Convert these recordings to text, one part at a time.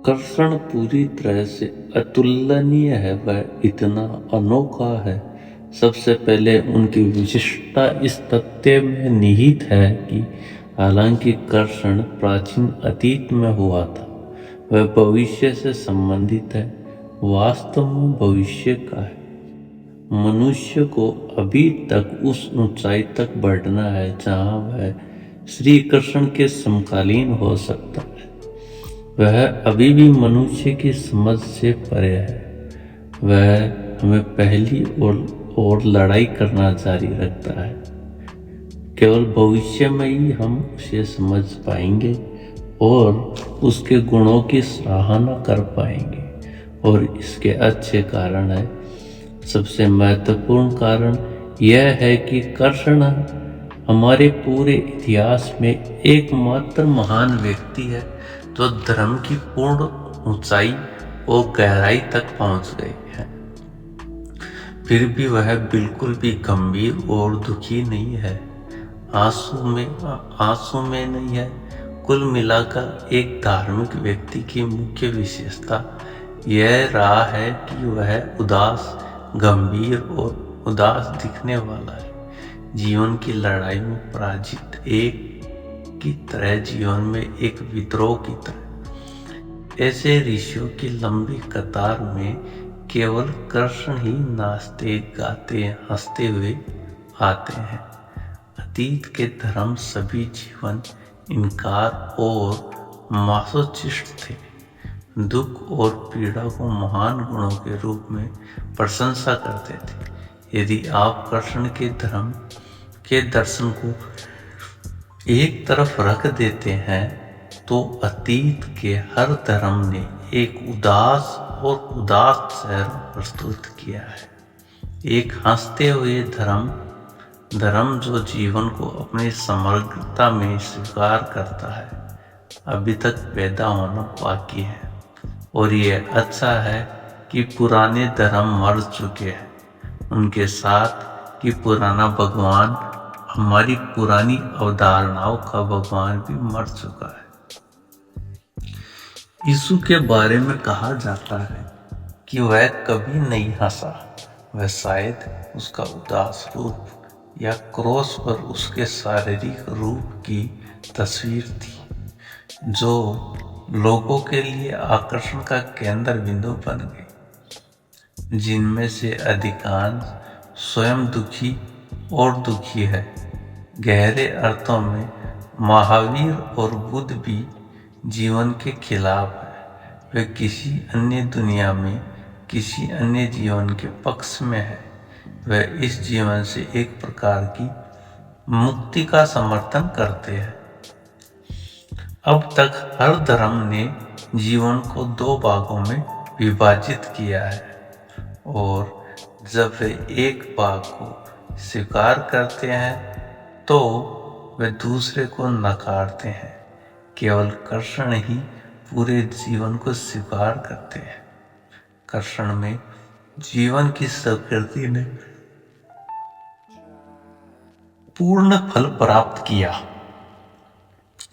कर्षण पूरी तरह से अतुलनीय है, वह इतना अनोखा है। सबसे पहले उनकी विशिष्टता इस तथ्य में निहित है कि हालांकि कर्षण प्राचीन अतीत में हुआ था, वह भविष्य से संबंधित है, वास्तव में भविष्य का है। मनुष्य को अभी तक उस ऊंचाई तक बढ़ना है जहां वह श्री कृष्ण के समकालीन हो सकता है। वह अभी भी मनुष्य की समझ से परे है। वह हमें पहली और लड़ाई करना जारी रखता है। केवल भविष्य में ही हम उसे समझ पाएंगे और उसके गुणों की सराहना कर पाएंगे। और इसके अच्छे कारण है। सबसे महत्वपूर्ण कारण यह है कि कृष्ण हमारे पूरे इतिहास में एकमात्र महान व्यक्ति है जो धर्म की पूर्ण ऊंचाई और गहराई तक पहुंच गए हैं। फिर भी वह बिल्कुल भी गंभीर और दुखी नहीं है, आंसू में नहीं है। कुल मिलाकर एक धार्मिक व्यक्ति की मुख्य विशेषता यह रहा है कि वह उदास, गंभीर और उदास दिखने वाला है। जीवन की लड़ाई में पराजित एक की तरह, जीवन में एक विद्रोह की तरह। ऐसे ऋषियों की लंबी कतार में केवल कृष्ण ही नाचते, गाते, हंसते हुए आते हैं। अतीत के धर्म सभी जीवन, इनकार और मासोचिस्ट थे। दुख और पीड़ा को महान गुणों के रूप में प्रशंसा करते थे। यदि आप कृष्ण के धर्म के दर्शन को एक तरफ रख देते हैं तो अतीत के हर धर्म ने एक उदास और उदास शहर प्रस्तुत किया है। एक हंसते हुए धर्म जो जीवन को अपनी समग्रता में स्वीकार करता है, अभी तक पैदा होना बाकी है। और ये अच्छा है कि पुराने धर्म मर चुके हैं, उनके साथ कि पुराना भगवान, हमारी पुरानी अवधारणाओं का भगवान भी मर चुका है। यीशु के बारे में कहा जाता है कि वह कभी नहीं हंसा। वह शायद उसका उदास रूप या क्रोस पर उसके शारीरिक रूप की तस्वीर थी, जो लोगों के लिए आकर्षण का केंद्र बिंदु बन गई, जिनमें से अधिकांश स्वयं दुखी और दुखी है। गहरे अर्थों में महावीर और बुद्ध भी जीवन के खिलाफ है। वे किसी अन्य दुनिया में, किसी अन्य जीवन के पक्ष में है। वह इस जीवन से एक प्रकार की मुक्ति का समर्थन करते हैं। अब तक हर धर्म ने जीवन को दो भागों में विभाजित किया है, और जब वे एक भाग को स्वीकार करते हैं तो वे दूसरे को नकारते हैं। केवल कृष्ण ही पूरे जीवन को स्वीकार करते हैं। कृष्ण में जीवन की स्वीकृति ने पूर्ण फल प्राप्त किया।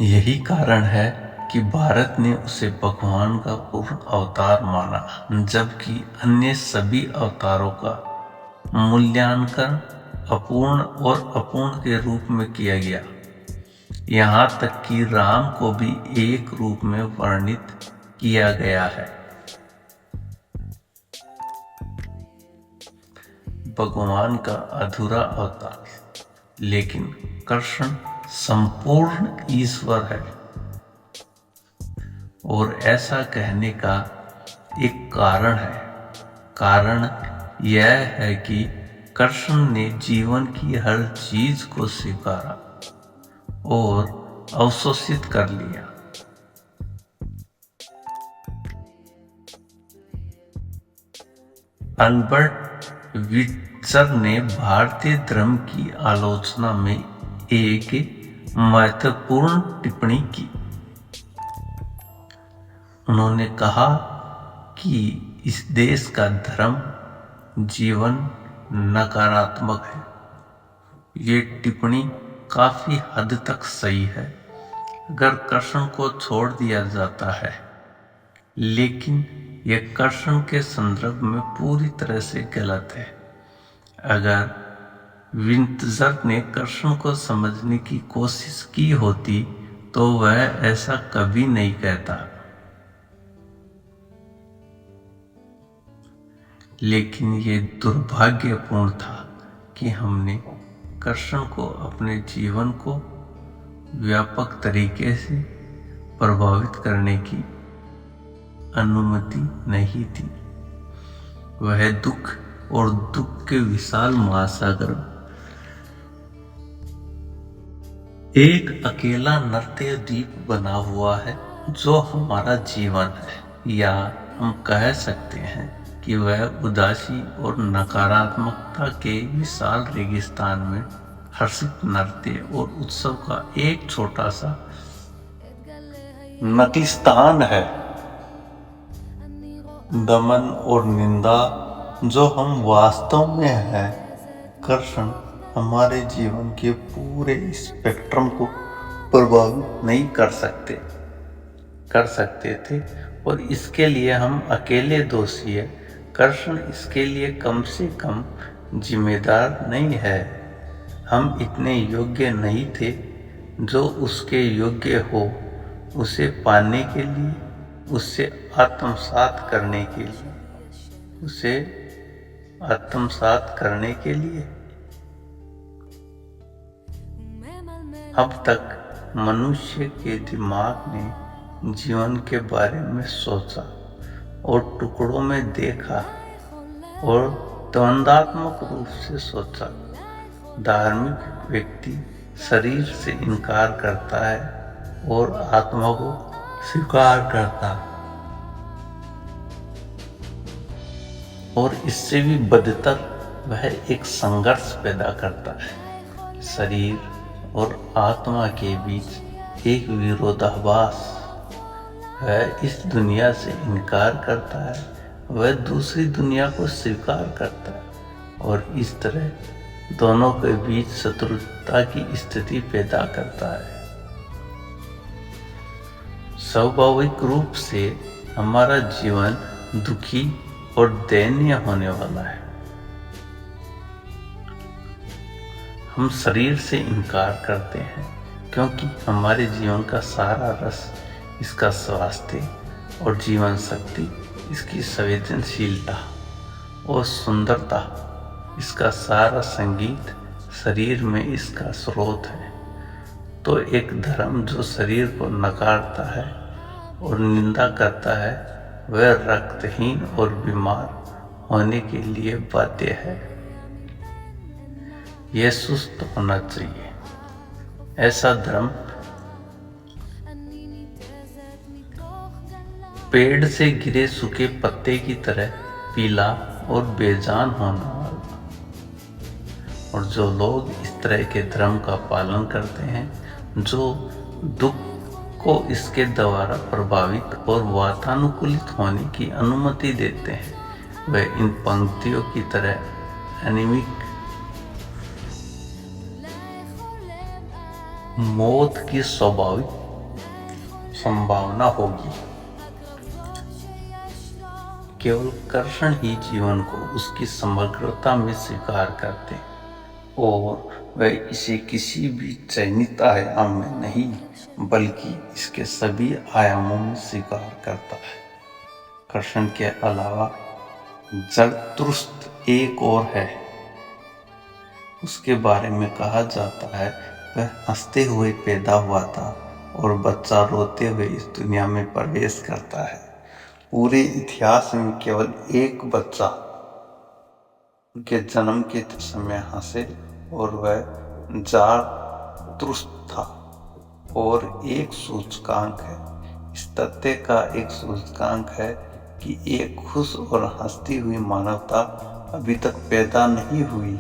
यही कारण है कि भारत ने उसे भगवान का पूर्ण अवतार माना, जबकि अन्य सभी अवतारों का मूल्यांकन अपूर्ण और अपूर्ण के रूप में किया गया। यहाँ तक कि राम को भी एक रूप में वर्णित किया गया है। भगवान का अधूरा अवतार, लेकिन कृष्ण संपूर्ण ईश्वर है। और ऐसा कहने का एक कारण है। कारण यह है कि कृष्ण ने जीवन की हर चीज को स्वीकारा और अवशोषित कर लिया। अल्बर्ट विट्सर ने भारतीय धर्म की आलोचना में एक महत्वपूर्ण टिप्पणी की। उन्होंने कहा कि इस देश का धर्म जीवन नकारात्मक है। ये टिप्पणी काफी हद तक सही है अगर कृष्ण को छोड़ दिया जाता है, लेकिन यह कर्षण के संदर्भ में पूरी तरह से गलत है। अगर विंटज़र ने कर्षण को समझने की कोशिश की होती तो वह ऐसा कभी नहीं कहता। लेकिन ये दुर्भाग्यपूर्ण था कि हमने कर्षण को अपने जीवन को व्यापक तरीके से प्रभावित करने की अनुमति नहीं दी। वह दुख और दुख के विशाल महासागर एक अकेला नर्तय द्वीप बना हुआ है जो हमारा जीवन है, या हम कह सकते हैं कि वह उदासी और नकारात्मकता के विशाल रेगिस्तान में हर्षित नृत्य और उत्सव का एक छोटा सा नकलिस्तान है। दमन और निंदा जो हम वास्तव में हैं, कर्षण हमारे जीवन के पूरे स्पेक्ट्रम को प्रभावित नहीं कर सकते थे, और इसके लिए हम अकेले दोषी हैं। कर्षण इसके लिए कम से कम जिम्मेदार नहीं है। हम इतने योग्य नहीं थे जो उसके योग्य हो, उसे पाने के लिए, उससे आत्मसात करने के लिए। अब तक मनुष्य के दिमाग ने जीवन के बारे में सोचा और टुकड़ों में देखा और द्वंद्वात्मक रूप से सोचा। धार्मिक व्यक्ति शरीर से इनकार करता है और आत्मा को स्वीकार करता है, और इससे भी बदतर वह एक संघर्ष पैदा करता है। शरीर और आत्मा के बीच एक विरोधाभास। वह इस दुनिया से इनकार करता है, वह दूसरी दुनिया को स्वीकार करता है, और इस तरह दोनों के बीच शत्रुता की स्थिति पैदा करता है। स्वाभाविक रूप से हमारा जीवन दुखी और दयनीय होने वाला है। हम शरीर से इनकार करते हैं क्योंकि हमारे जीवन का सारा रस, इसका स्वास्थ्य और जीवन शक्ति, इसकी संवेदनशीलता और सुंदरता, इसका सारा संगीत शरीर में इसका स्रोत है। तो एक धर्म जो शरीर को नकारता है और निंदा करता है, वह रक्तहीन और बीमार होने के लिए बाध्य है। यह सुस्त होना चाहिए। ऐसा धर्म पेड़ से गिरे सूखे पत्ते की तरह पीला और बेजान होने वाला। और जो लोग इस तरह के धर्म का पालन करते हैं, जो दुख को इसके द्वारा प्रभावित और वातानुकूलित होने की अनुमति देते हैं, वह इन पंक्तियों की तरह एनीमिक मौत की स्वाभाविक संभावना होगी। केवल कर्षण ही जीवन को उसकी समग्रता में स्वीकार करते हैं, और वह इसे किसी भी चयनित आयाम में नहीं बल्कि इसके सभी आयामों में स्वीकार करता है। कर्षण के अलावा जरतुस्त्र एक और है। उसके बारे में कहा जाता है, वह हंसते हुए पैदा हुआ था और बच्चा रोते हुए इस दुनिया में प्रवेश करता है। पूरे इतिहास में केवल एक बच्चा उनके जन्म के समय हंसे, और वह ज़रतुस्त्र था। और एक सूचकांक है, इस तथ्य का एक सूचकांक है कि एक खुश और हंसती हुई मानवता अभी तक पैदा नहीं हुई।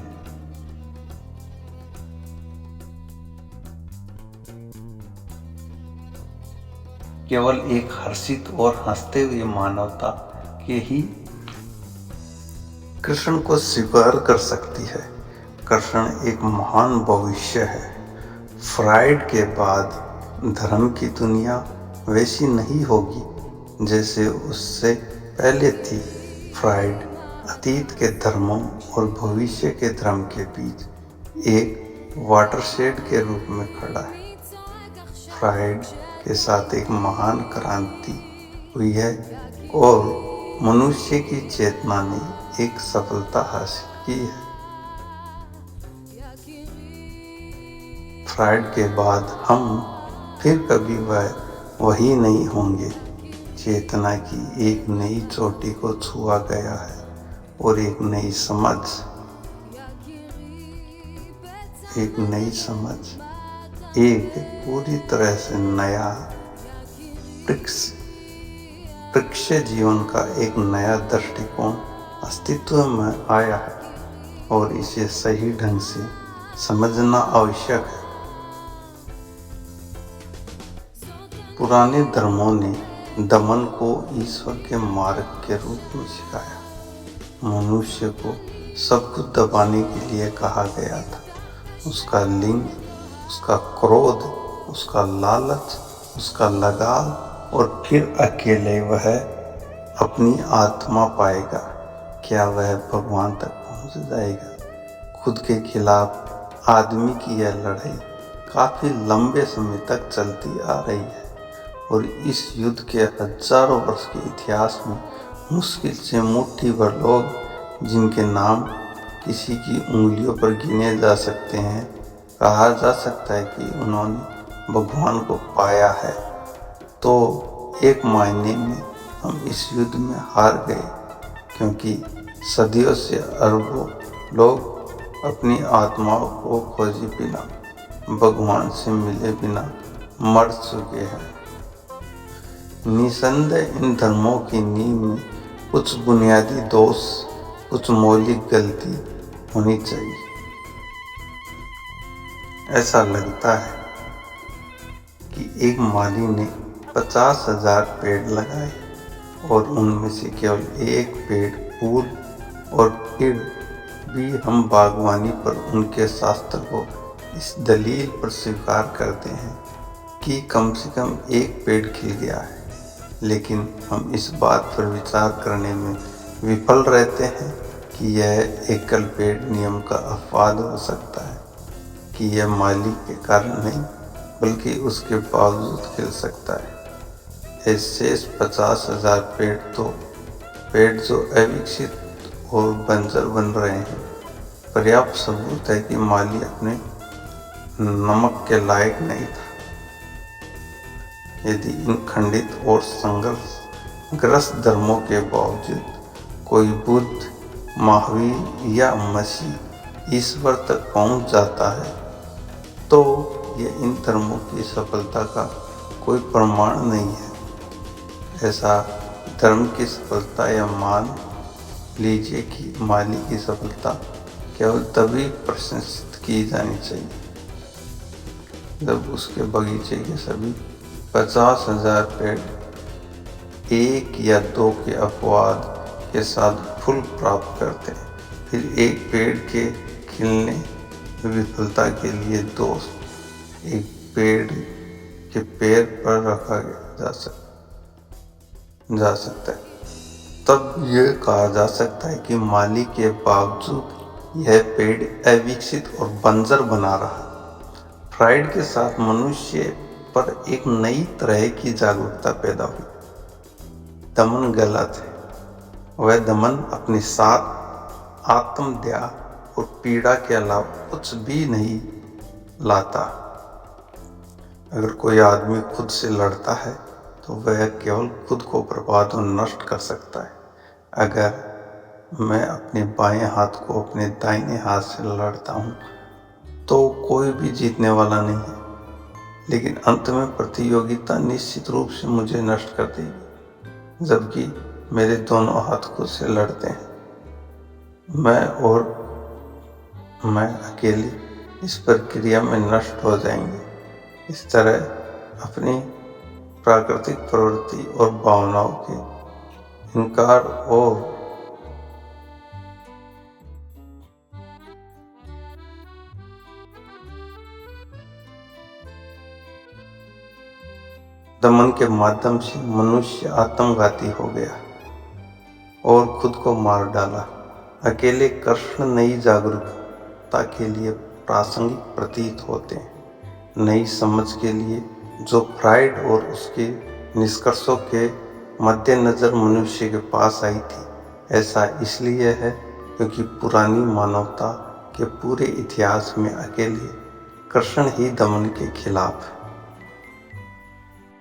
केवल एक हर्षित और हंसते हुए मानवता के ही कृष्ण को स्वीकार कर सकती है। कृष्ण एक महान भविष्य है। फ्राइड के बाद धर्म की दुनिया वैसी नहीं होगी जैसे उससे पहले थी। फ्राइड अतीत के धर्मों और भविष्य के धर्म के बीच एक वाटरशेड के रूप में खड़ा है। फ्राइड के साथ एक महान क्रांति हुई है और मनुष्य की चेतना ने एक सफलता हासिल की है। फ्राइड के बाद हम फिर कभी वही नहीं होंगे। चेतना की एक नई चोटी को छुआ गया है और एक नई समझ एक पूरी तरह से नया वृक्ष जीवन का एक नया दृष्टिकोण अस्तित्व में आया है और इसे सही ढंग से समझना आवश्यक है। पुराने धर्मों ने दमन को ईश्वर के मार्ग के रूप में सिखाया। मनुष्य को सब कुछ दबाने के लिए कहा गया था। उसका लिंग, उसका क्रोध, उसका लालच, उसका लगाव और फिर अकेले वह अपनी आत्मा पाएगा। क्या वह भगवान तक पहुंच जाएगा? खुद के खिलाफ आदमी की यह लड़ाई काफी लंबे समय तक चलती आ रही है और इस युद्ध के हजारों वर्ष के इतिहास में मुश्किल से मुट्ठी भर लोग, जिनके नाम किसी की उंगलियों पर गिने जा सकते हैं, कहा जा सकता है कि उन्होंने भगवान को पाया है। तो एक मायने में हम इस युद्ध में हार गए, क्योंकि सदियों से अरबों लोग अपनी आत्माओं को खोजे बिना, भगवान से मिले बिना मर चुके हैं। निसंदेह इन धर्मों की नींव में कुछ बुनियादी दोष, कुछ मौलिक गलती होनी चाहिए। ऐसा लगता है कि एक माली ने 50,000 पेड़ लगाए और उनमें से केवल एक पेड़ फूल, और फिर भी हम बागवानी पर उनके शास्त्र को इस दलील पर स्वीकार करते हैं कि कम से कम एक पेड़ खिल गया है, लेकिन हम इस बात पर विचार करने में विफल रहते हैं कि यह एकल पेड़ नियम का अपवाद हो सकता है, कि यह माली के कारण नहीं बल्कि उसके बावजूद खिल सकता है। ऐसे 50,000 पेड़ जो अविकसित और बंजर बन रहे हैं, पर्याप्त सबूत है कि माली अपने नमक के लायक नहीं था। यदि इन खंडित और संघर्षग्रस्त धर्मों के बावजूद कोई बुद्ध, महावीर या मसीह ईश्वर तक पहुंच जाता है, तो यह इन धर्मों की सफलता का कोई प्रमाण नहीं है। ऐसा धर्म की सफलता, या मान लीजिए कि माली की सफलता, केवल तभी प्रशंसित की जानी चाहिए जब उसके बगीचे के सभी 50,000 पेड़ एक या दो के अपवाद के साथ फूल प्राप्त करते हैं। फिर एक पेड़ के खिलने विफलता के लिए दोष एक पेड़ के पेड़ पर रखा जा सकता है। तब यह कहा जा सकता है कि माली के बावजूद यह पेड़ अविकसित और बंजर बना रहा। फ्राइड के साथ मनुष्य पर एक नई तरह की जागरूकता पैदा हुई। दमन गलत है। वह दमन अपने साथ आत्मदया और पीड़ा के अलावा कुछ भी नहीं लाता। अगर कोई आदमी खुद से लड़ता है तो वह केवल खुद को बर्बाद और नष्ट कर सकता है। अगर मैं अपने बाएं हाथ को अपने दाहिने हाथ से लड़ता हूँ तो कोई भी जीतने वाला नहीं है, लेकिन अंत में प्रतियोगिता निश्चित रूप से मुझे नष्ट कर देगी। जबकि मेरे दोनों हाथ खुद से लड़ते हैं, मैं अकेले इस प्रक्रिया में नष्ट हो जाएंगे। इस तरह अपनी प्राकृतिक प्रवृत्ति और भावनाओं के इनकार और दमन के माध्यम से मनुष्य आत्मघाती हो गया और खुद को मार डाला। अकेले कृष्ण नई जागरूकता के लिए प्रासंगिक प्रतीत होते हैं। नई समझ के लिए जो फ्राइड और उसके निष्कर्षों के मद्देनजर मनुष्य के पास आई थी, ऐसा इसलिए है क्योंकि पुरानी मानवता के पूरे इतिहास में अकेले कृष्ण ही दमन के खिलाफ है।